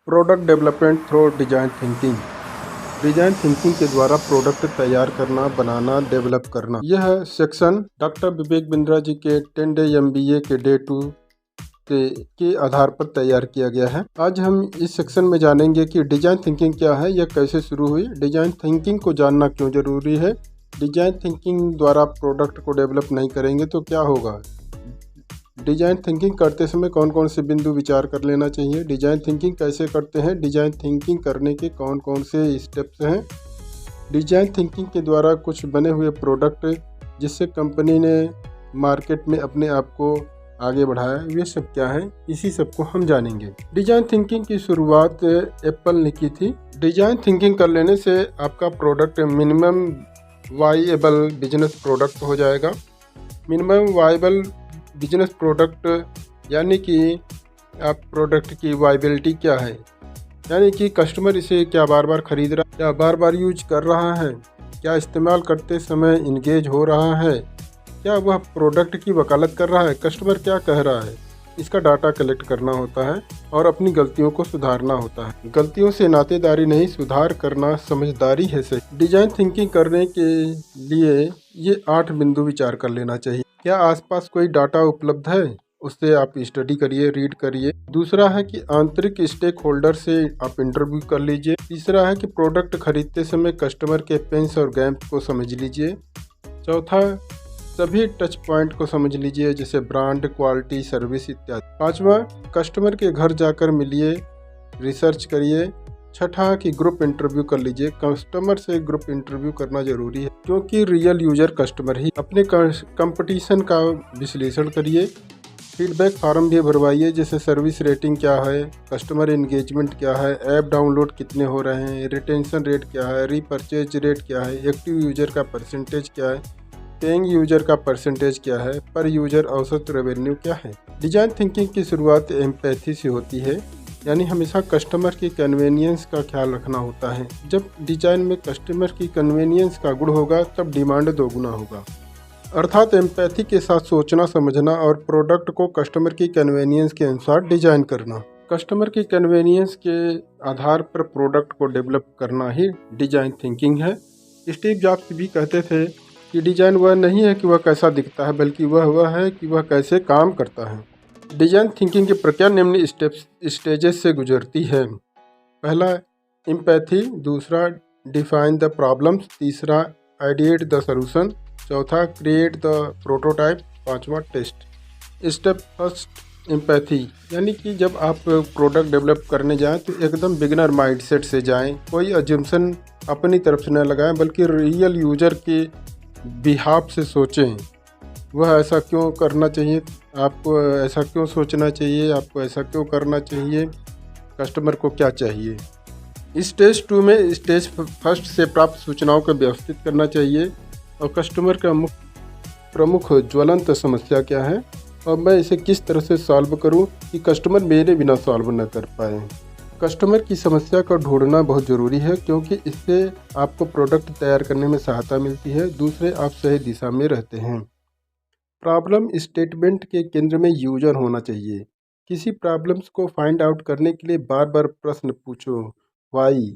Product development through design thinking. Design thinking के द्वारा product तैयार करना, बनाना, डेवलप करना। यह सेक्शन डॉक्टर विवेक बिंद्रा जी के 10 डे MBA के डे 2 के आधार पर तैयार किया गया है। आज हम इस सेक्शन में जानेंगे कि डिज़ाइन थिंकिंग क्या है, यह कैसे शुरू हुई, डिज़ाइन थिंकिंग को जानना क्यों जरूरी है, डिज़ाइन थिंकिंग द्वारा प्रोडक्ट को डेवलप नहीं करेंगे तो क्या होगा, डिज़ाइन थिंकिंग करते समय कौन कौन से बिंदु विचार कर लेना चाहिए, डिज़ाइन थिंकिंग कैसे करते हैं, डिज़ाइन थिंकिंग करने के कौन कौन से स्टेप्स हैं, डिज़ाइन थिंकिंग के द्वारा कुछ बने हुए प्रोडक्ट जिससे कंपनी ने मार्केट में अपने आप को आगे बढ़ाया, ये सब क्या है, इसी सब को हम जानेंगे। डिज़ाइन थिंकिंग की शुरुआत एप्पल ने की थी। डिज़ाइन थिंकिंग कर लेने से आपका प्रोडक्ट मिनिमम वाइएबल बिजनेस प्रोडक्ट हो जाएगा। मिनिमम वाइएबल बिजनेस प्रोडक्ट यानी कि आप प्रोडक्ट की वाइबिलिटी क्या है, यानी कि कस्टमर इसे क्या बार बार खरीद रहा है, क्या बार बार यूज कर रहा है, क्या इस्तेमाल करते समय इंगेज हो रहा है, क्या वह प्रोडक्ट की वकालत कर रहा है, कस्टमर क्या कह रहा है, इसका डाटा कलेक्ट करना होता है और अपनी गलतियों को सुधारना होता है। गलतियों से नातेदारी नहीं, सुधार करना समझदारी है सही। डिज़ाइन थिंकिंग करने के लिए ये 8 बिंदु विचार कर लेना चाहिए। क्या आसपास कोई डाटा उपलब्ध है, उससे आप स्टडी करिए, रीड करिए। दूसरा है कि आंतरिक स्टेक होल्डर से आप इंटरव्यू कर लीजिए। तीसरा है कि प्रोडक्ट खरीदते समय कस्टमर के पेन्स और गैप को समझ लीजिए। चौथा, सभी टच पॉइंट को समझ लीजिए, जैसे ब्रांड, क्वालिटी, सर्विस इत्यादि। पांचवा, कस्टमर के घर जाकर मिलिए, रिसर्च करिए। छठा कि ग्रुप इंटरव्यू कर लीजिए। कस्टमर से ग्रुप इंटरव्यू करना जरूरी है क्योंकि रियल यूजर कस्टमर ही। अपने कंपटीशन का विश्लेषण करिए। फीडबैक फॉर्म भी भरवाइए, जैसे सर्विस रेटिंग क्या है, कस्टमर एंगेजमेंट क्या है, ऐप डाउनलोड कितने हो रहे हैं, रिटेंशन रेट क्या है, रीपरचेज रेट क्या है, एक्टिव यूजर का परसेंटेज क्या है, पेइंग यूजर का परसेंटेज क्या है, पर यूजर औसत रेवेन्यू क्या है। डिज़ाइन थिंकिंग की शुरुआत एम्पैथी से होती है, यानी हमेशा कस्टमर की कन्वीनियंस का ख्याल रखना होता है। जब डिज़ाइन में कस्टमर की कन्वीनियंस का गुण होगा तब डिमांड दोगुना होगा। अर्थात एम्पैथी के साथ सोचना, समझना और प्रोडक्ट को कस्टमर की कन्वीनियंस के अनुसार डिज़ाइन करना। कस्टमर की कन्वीनियंस के आधार पर प्रोडक्ट को डेवलप करना ही डिज़ाइन थिंकिंग है। स्टीव जॉब्स भी कहते थे कि डिज़ाइन वह नहीं है कि वह कैसा दिखता है, बल्कि वह है कि वह कैसे काम करता है। डिज़ाइन थिंकिंग की प्रक्रिया निम्न स्टेजेस से गुजरती है। पहला, एम्पैथी। दूसरा, डिफाइन द प्रॉब्लम्स। तीसरा, आइडिएट द सॉल्यूशन। चौथा, क्रिएट द प्रोटोटाइप। पांचवा, टेस्ट। स्टेप फर्स्ट, एम्पैथी, यानी कि जब आप प्रोडक्ट डेवलप करने जाएं तो एकदम बिगिनर माइंडसेट से जाएं, कोई अजम्पशन अपनी तरफ से न लगाएं, बल्कि रियल यूजर के बिहाफ से सोचें। वह ऐसा क्यों करना चाहिए, आपको ऐसा क्यों सोचना चाहिए, आपको ऐसा क्यों करना चाहिए, कस्टमर को क्या चाहिए। स्टेज 2 में स्टेज फर्स्ट से प्राप्त सूचनाओं को व्यवस्थित करना चाहिए और कस्टमर का प्रमुख ज्वलंत समस्या क्या है और मैं इसे किस तरह से सॉल्व करूं कि कस्टमर मेरे बिना सॉल्व न कर पाए। कस्टमर की समस्या को ढूंढना बहुत ज़रूरी है क्योंकि इससे आपको प्रोडक्ट तैयार करने में सहायता मिलती है। दूसरे, आप सही दिशा में रहते हैं। प्रॉब्लम स्टेटमेंट के केंद्र में यूजर होना चाहिए। किसी प्रॉब्लम्स को फाइंड आउट करने के लिए बार बार प्रश्न पूछो। वाई,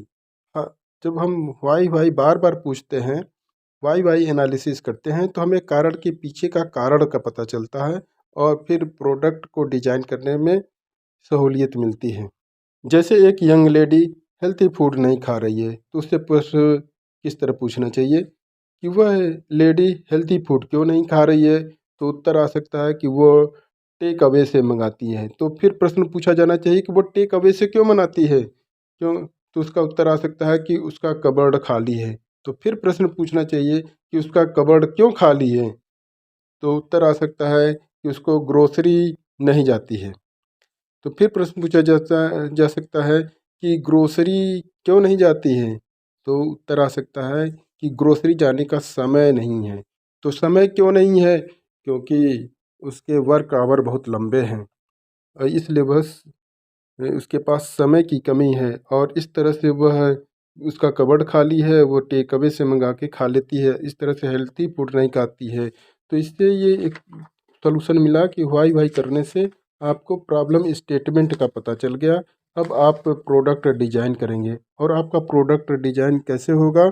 जब हम वाई बार बार पूछते हैं, वाई एनालिसिस करते हैं, तो हमें कारण के पीछे का कारण का पता चलता है और फिर प्रोडक्ट को डिजाइन करने में सहूलियत मिलती है। जैसे एक यंग लेडी हेल्थी फूड नहीं खा रही है तो उससे प्रश्न किस तरह पूछना चाहिए कि वह लेडी हेल्थी फूड क्यों नहीं खा रही है, तो उत्तर आ सकता है कि वो टेक अवे से मंगाती है। तो फिर प्रश्न पूछा जाना चाहिए कि वो टेक अवे से क्यों मंगाती है, क्यों, तो उसका उत्तर आ सकता है कि उसका कबर्ड खाली है। तो फिर प्रश्न पूछना चाहिए कि उसका कबर्ड क्यों खाली है, तो उत्तर आ सकता है कि उसको ग्रोसरी नहीं जाती है। तो फिर प्रश्न पूछा जा सकता है कि ग्रोसरी क्यों नहीं जाती है, तो उत्तर आ सकता है कि ग्रोसरी जाने का समय नहीं है। तो समय क्यों नहीं है, क्योंकि उसके वर्क आवर बहुत लंबे हैं और इसलिए उसके पास समय की कमी है और इस तरह से वह उसका कबर्ड खाली है, वो टेक अवे से मंगा के खा लेती है, इस तरह से हेल्थी फूड नहीं खाती है। तो इससे ये एक सॉल्यूशन मिला कि वाई करने से आपको प्रॉब्लम स्टेटमेंट का पता चल गया, अब आप प्रोडक्ट डिजाइन करेंगे और आपका प्रोडक्ट डिजाइन कैसे होगा?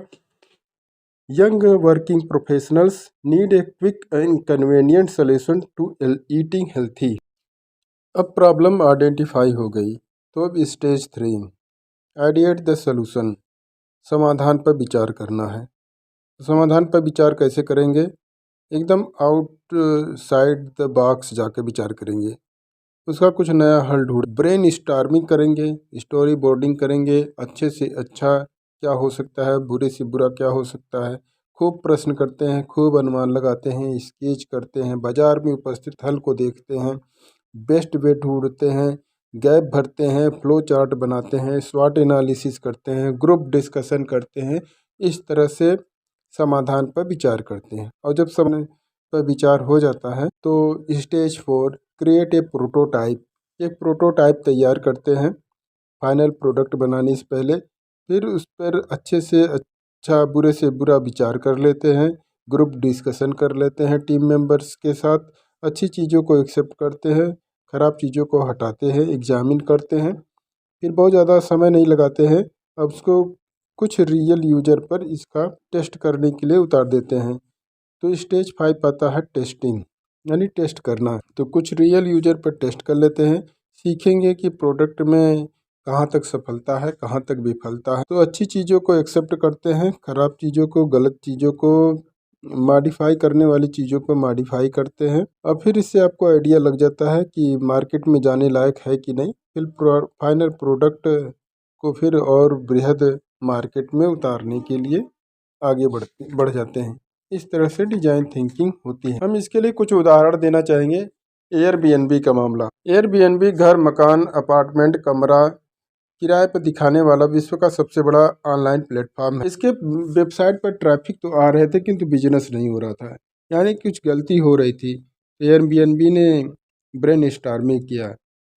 Young working professionals need a quick and convenient solution to eating healthy. अब प्रॉब्लम आइडेंटिफाई हो गई, तो अब स्टेज 3 आइडिएट द सोल्यूशन, समाधान पर विचार करना है। समाधान पर विचार कैसे करेंगे? एकदम आउटसाइड द बॉक्स जाके विचार करेंगे, उसका कुछ नया हल ढूंढ, ब्रेन स्टार्मिंग करेंगे, स्टोरी बोर्डिंग करेंगे, अच्छे से अच्छा क्या हो सकता है, बुरे से बुरा क्या हो सकता है, खूब प्रश्न करते हैं, खूब अनुमान लगाते हैं, स्केच करते हैं, बाजार में उपस्थित हल को देखते हैं, बेस्ट वे ढूंढते हैं, गैप भरते हैं, फ्लो चार्ट बनाते हैं, स्वॉट एनालिसिस करते हैं, ग्रुप डिस्कशन करते हैं। इस तरह से समाधान पर विचार करते हैं और जब समाधान पर विचार हो जाता है तो स्टेज 4 क्रिएट ए प्रोटोटाइप, एक प्रोटोटाइप तैयार करते हैं फाइनल प्रोडक्ट बनाने से पहले। फिर उस पर अच्छे से अच्छा बुरे से बुरा विचार कर लेते हैं, ग्रुप डिस्कशन कर लेते हैं टीम मेंबर्स के साथ, अच्छी चीज़ों को एक्सेप्ट करते हैं, ख़राब चीज़ों को हटाते हैं, एग्जामिन करते हैं। फिर बहुत ज़्यादा समय नहीं लगाते हैं, अब उसको कुछ रियल यूजर पर इसका टेस्ट करने के लिए उतार देते हैं। तो स्टेज 5 आता है टेस्टिंग, यानी टेस्ट करना। तो कुछ रियल यूजर पर टेस्ट कर लेते हैं, सीखेंगे कि प्रोडक्ट में कहाँ तक सफलता है, कहाँ तक विफलता है। तो अच्छी चीज़ों को एक्सेप्ट करते हैं, ख़राब चीज़ों को, गलत चीज़ों को, मॉडिफाई करने वाली चीज़ों पर मॉडिफाई करते हैं और फिर इससे आपको आइडिया लग जाता है कि मार्केट में जाने लायक है कि नहीं। फिर फाइनल प्रोडक्ट को फिर और बृहद मार्केट में उतारने के लिए आगे बढ़ जाते हैं। इस तरह से डिजाइन थिंकिंग होती है। हम इसके लिए कुछ उदाहरण देना चाहेंगे। एयरबीएनबी का मामला। एयरबीएनबी घर, मकान, अपार्टमेंट, कमरा किराए पर दिखाने वाला विश्व का सबसे बड़ा ऑनलाइन प्लेटफॉर्म है। इसके वेबसाइट पर ट्रैफिक तो आ रहे थे किंतु बिजनेस नहीं हो रहा था, यानी कुछ गलती हो रही थी। एयरबीएनबी ने ब्रेन स्टॉर्मिंग किया,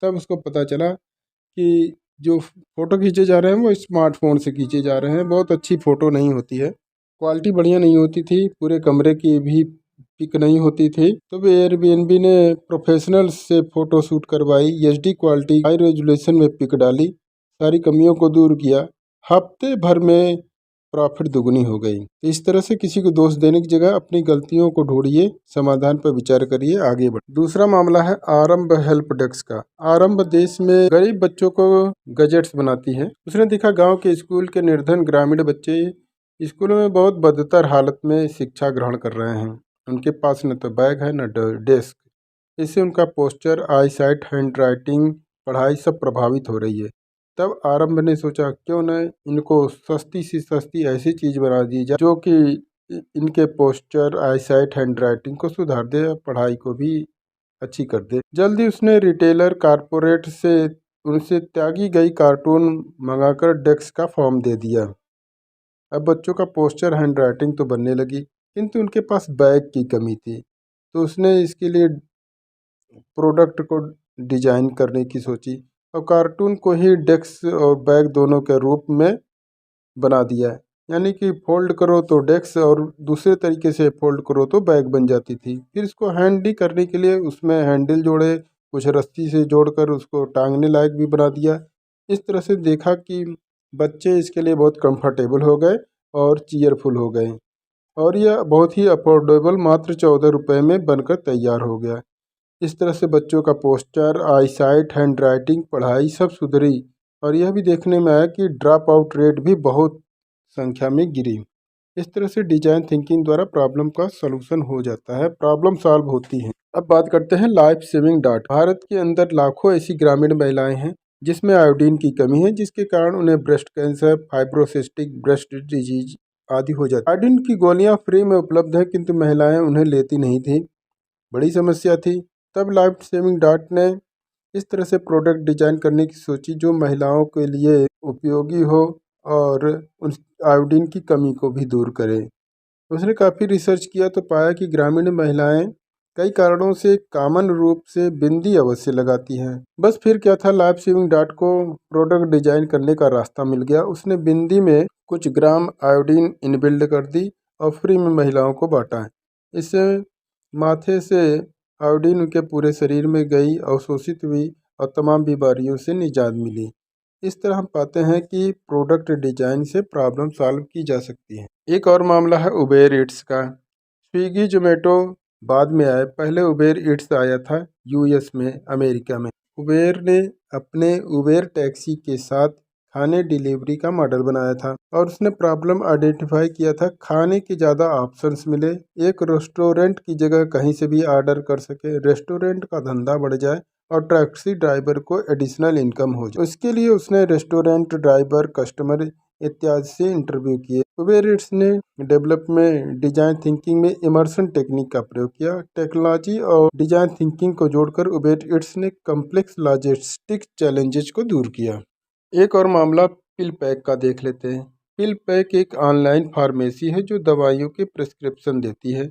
तब उसको पता चला कि जो फ़ोटो खींचे जा रहे हैं वो स्मार्टफोन से खींचे जा रहे हैं, बहुत अच्छी फ़ोटो नहीं होती है, क्वालिटी बढ़िया नहीं होती थी, पूरे कमरे की भी पिक नहीं होती थी। तो एयरबीएनबी ने प्रोफेशनल से फ़ोटो शूट करवाई, एचडी क्वालिटी हाई रेजोल्यूशन में पिक डाली, सारी कमियों को दूर किया, हफ्ते भर में प्रॉफिट दुगनी हो गई। तो इस तरह से किसी को दोष देने की जगह अपनी गलतियों को ढूंढिए, समाधान पर विचार करिए, आगे बढ़। दूसरा मामला है आरंभ हेल्प डेस्क का। आरंभ देश में गरीब बच्चों को गैजेट्स बनाती है। उसने देखा गांव के स्कूल के निर्धन ग्रामीण बच्चे स्कूलों में बहुत बदतर हालत में शिक्षा ग्रहण कर रहे हैं, उनके पास न तो बैग है न डेस्क। इससे उनका पोस्चर, आई साइट, हैंड राइटिंग, पढ़ाई सब प्रभावित हो रही है। तब आरंभ ने सोचा क्यों न इनको सस्ती सी सस्ती ऐसी चीज़ बना दी जाए जो कि इनके पोस्चर, आई साइट, हैंड राइटिंग को सुधार दे, पढ़ाई को भी अच्छी कर दे। जल्दी उसने रिटेलर कारपोरेट से उनसे त्यागी गई कार्टून मंगाकर डेस्क का फॉर्म दे दिया। अब बच्चों का पोस्चर, हैंड राइटिंग तो बनने लगी, किंतु उनके पास बैग की कमी थी। तो उसने इसके लिए प्रोडक्ट को डिजाइन करने की सोची और कार्टून को ही डेस्क और बैग दोनों के रूप में बना दिया, यानी कि फोल्ड करो तो डेस्क और दूसरे तरीके से फोल्ड करो तो बैग बन जाती थी। फिर इसको हैंडी करने के लिए उसमें हैंडल जोड़े, कुछ रस्सी से जोड़कर उसको टांगने लायक भी बना दिया। इस तरह से देखा कि बच्चे इसके लिए बहुत कंफर्टेबल हो गए और चीयरफुल हो गए और यह बहुत ही अफोर्डेबल, मात्र 14 रुपये में बनकर तैयार हो गया। इस तरह से बच्चों का पोस्चर, आई साइट, हैंड राइटिंग, पढ़ाई सब सुधरी और यह भी देखने में आया कि ड्रॉप आउट रेट भी बहुत संख्या में गिरी। इस तरह से डिजाइन थिंकिंग द्वारा प्रॉब्लम का सलूशन हो जाता है, प्रॉब्लम सॉल्व होती है। अब बात करते हैं लाइफ सेविंग डाट। भारत के अंदर लाखों ऐसी ग्रामीण महिलाएं हैं जिसमें आयोडीन की कमी है, जिसके कारण उन्हें breast cancer, fibrocystic breast disease आदि हो जाती है। आयोडीन की गोलियां फ्री में उपलब्ध है किंतु महिलाएं उन्हें लेती नहीं थी, बड़ी समस्या थी। तब लाइफ सेविंग डाट ने इस तरह से प्रोडक्ट डिजाइन करने की सोची जो महिलाओं के लिए उपयोगी हो और उन आयोडीन की कमी को भी दूर करे। उसने काफ़ी रिसर्च किया तो पाया कि ग्रामीण महिलाएं कई कारणों से कॉमन रूप से बिंदी अवश्य लगाती हैं। बस फिर क्या था, लाइफ सेविंग डाट को प्रोडक्ट डिजाइन करने का रास्ता मिल गया। उसने बिंदी में कुछ ग्राम आयोडीन इनबिल्ड कर दी और फ्री में महिलाओं को बांटा। इससे माथे से आयोडीन उनके पूरे शरीर में गई, अवशोषित हुई और तमाम बीमारियों से निजात मिली। इस तरह हम पाते हैं कि प्रोडक्ट डिजाइन से प्रॉब्लम सॉल्व की जा सकती है। एक और मामला है उबेर ईट्स का। स्विगी जोमेटो बाद में आए, पहले उबेर ईट्स आया था यूएस में, अमेरिका में। उबेर ने अपने उबेर टैक्सी के साथ खाने डिलीवरी का मॉडल बनाया था और उसने प्रॉब्लम आइडेंटिफाई किया था। खाने के ज़्यादा ऑप्शंस मिले, एक रेस्टोरेंट की जगह कहीं से भी ऑर्डर कर सके, रेस्टोरेंट का धंधा बढ़ जाए और टैक्सी ड्राइवर को एडिशनल इनकम हो जाए। उसके लिए उसने रेस्टोरेंट ड्राइवर, कस्टमर इत्यादि से इंटरव्यू किए। उबेर ईट्स ने डेवलपमेंट डिजाइन थिंकिंग में इमर्सन टेक्निक का प्रयोग किया। टेक्नोलॉजी और डिजाइन थिंकिंग को जोड़कर उबेर ईट्स ने कॉम्प्लेक्स लॉजिस्टिक चैलेंजेस को दूर किया। एक और मामला पिल पैक का देख लेते हैं। पिल पैक एक ऑनलाइन फार्मेसी है जो दवाइयों के प्रिस्क्रिप्शन देती है।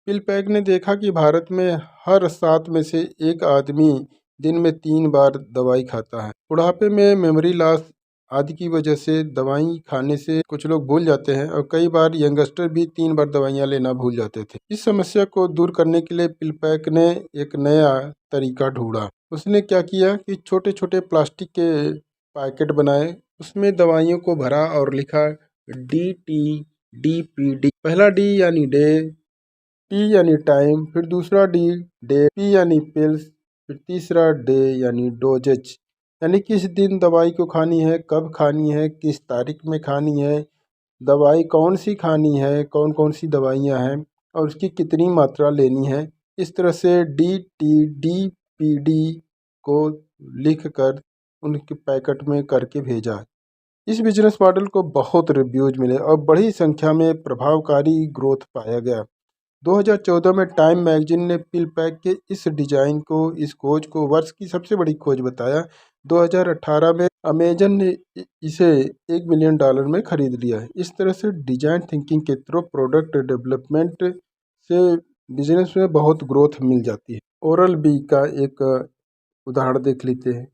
पिल पैक ने देखा कि भारत में हर 7 में से एक आदमी दिन में 3 बार दवाई खाता है। बुढ़ापे में मेमोरी लॉस आदि की वजह से दवाई खाने से कुछ लोग भूल जाते हैं और कई बार यंगस्टर भी 3 बार दवाइयाँ लेना भूल जाते थे। इस समस्या को दूर करने के लिए पिल पैक ने एक नया तरीका ढूंढा। उसने क्या किया कि छोटे छोटे प्लास्टिक के पैकेट बनाए, उसमें दवाइयों को भरा और लिखा DTDPD। पहला डी यानी डे, टी यानी टाइम, फिर दूसरा डी डे, पी यानी पिल्स, फिर तीसरा डे यानी डोजेज, यानी किस दिन दवाई को खानी है, कब खानी है, किस तारीख में खानी है, दवाई कौन सी खानी है, कौन कौन सी दवाइयाँ हैं और उसकी कितनी मात्रा लेनी है। इस तरह से DTDPD को लिख कर उनके पैकेट में करके भेजा। इस बिजनेस मॉडल को बहुत रिव्यूज मिले और बड़ी संख्या में प्रभावकारी ग्रोथ पाया गया। 2014 में टाइम मैगजीन ने पिल पैक के इस डिजाइन को, इस खोज को वर्ष की सबसे बड़ी खोज बताया। 2018 में अमेजन ने इसे $1 मिलियन में खरीद लिया। इस तरह से डिजाइन थिंकिंग के थ्रू प्रोडक्ट डेवलपमेंट से बिजनेस में बहुत ग्रोथ मिल जाती है। ओरल बी का एक उदाहरण देख लेते हैं।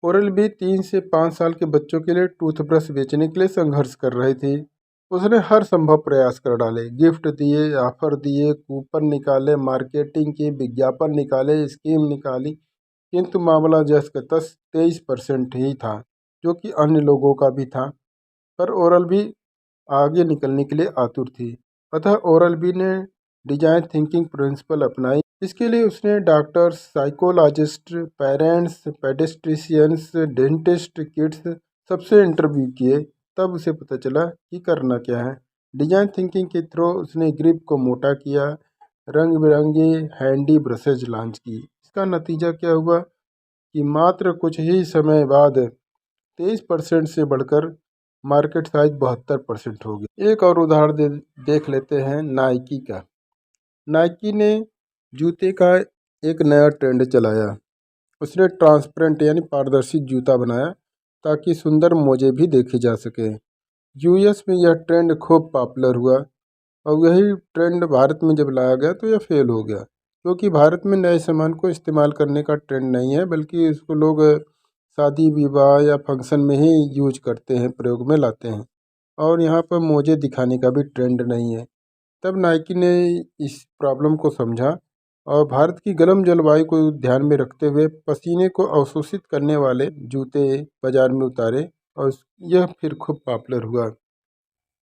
ओरल बी 3 से 5 साल के बच्चों के लिए टूथब्रश बेचने के लिए संघर्ष कर रही थी। उसने हर संभव प्रयास कर डाले, गिफ्ट दिए, ऑफर दिए, कूपन निकाले, मार्केटिंग के विज्ञापन निकाले, स्कीम निकाली, किंतु मामला जस का तस 23% ही था, जो कि अन्य लोगों का भी था। पर ओरल बी आगे निकलने के लिए आतुर थी। अतः ओरल बी ने डिजाइन थिंकिंग प्रिंसिपल अपनाई। इसके लिए उसने doctors, psychologist, parents, paediatricians, dentist, kids सबसे इंटरव्यू किए। तब उसे पता चला कि करना क्या है। डिजाइन थिंकिंग के थ्रू उसने ग्रिप को मोटा किया, रंग बिरंगे हैंडी ब्रशेज लॉन्च की। इसका नतीजा क्या हुआ कि मात्र कुछ ही समय बाद 23% से बढ़कर मार्केट साइज 72% हो गया। एक और उदाहरण देख लेते हैं नाइकी का। नाइकी ने जूते का एक नया ट्रेंड चलाया। उसने ट्रांसपेरेंट यानी पारदर्शी जूता बनाया ताकि सुंदर मोजे भी देखे जा सके। यूएस में यह ट्रेंड खूब पॉपुलर हुआ और यही ट्रेंड भारत में जब लाया गया तो यह फेल हो गया, क्योंकि भारत में नए सामान को इस्तेमाल करने का ट्रेंड नहीं है, बल्कि इसको लोग शादी विवाह या फंक्शन में ही यूज करते हैं, प्रयोग में लाते हैं, और यहाँ पर मोजे दिखाने का भी ट्रेंड नहीं है। तब नाइकी ने इस प्रॉब्लम को समझा और भारत की गर्म जलवायु को ध्यान में रखते हुए पसीने को अवशोषित करने वाले जूते बाजार में उतारे और यह फिर खूब पॉपुलर हुआ।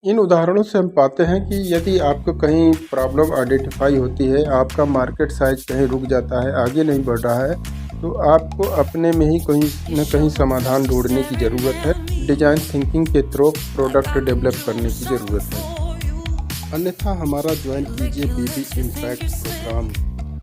इन उदाहरणों से हम पाते हैं कि यदि आपको कहीं प्रॉब्लम आइडेंटिफाई होती है, आपका मार्केट साइज कहीं रुक जाता है, आगे नहीं बढ़ रहा है, तो आपको अपने में ही कहीं न कहीं समाधान ढूंढने की ज़रूरत है। डिजाइन थिंकिंग के थ्रू प्रोडक्ट डेवलप करने की ज़रूरत है। अन्यथा हमारा ज्वाइन कीजिए BB इम्पैक्ट प्रोग्राम।